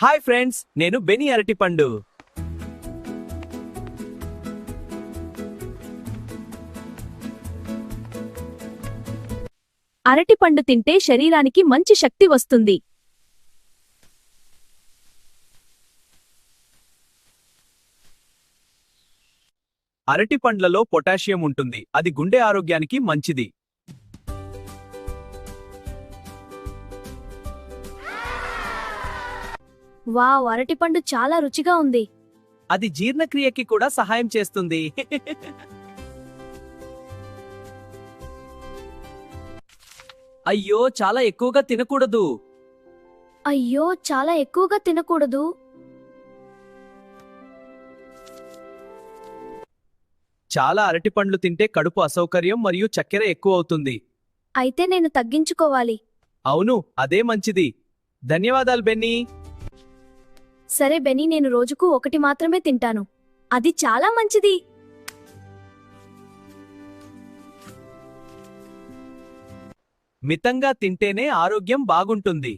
Hi friends, నేను Benny అరటిపండు. అరటిపండు తింటే శరీరానికి మంచి శక్తి వస్తుంది. అరటిపండ్లలో పొటాషియం ఉంటుంది, అది గుండె ఆరోగ్యానికి మంచిది. వావ్, అరటిపండు చాలా రుచిగా ఉంది. అది జీర్ణక్రియకి కూడా సహాయం చేస్తుంది. అయ్యో, చాలా ఎక్కువగా తినకూడదు. అయ్యో, చాలా ఎక్కువగా తినకూడదు. చాలా అరటిపండ్లు తింటే కడుపు అసౌకర్యం మరియు చక్కెర ఎక్కువ అవుతుంది. అయితే నేను తగ్గించుకోవాలి. అవును, అదే మంచిది. ధన్యవాదాలు బెన్నీ. సరే బెనీ, నేను రోజుకు ఒకటి మాత్రమే తింటాను. అది చాలా మంచిది. మితంగా తింటేనే ఆరోగ్యం బాగుంటుంది.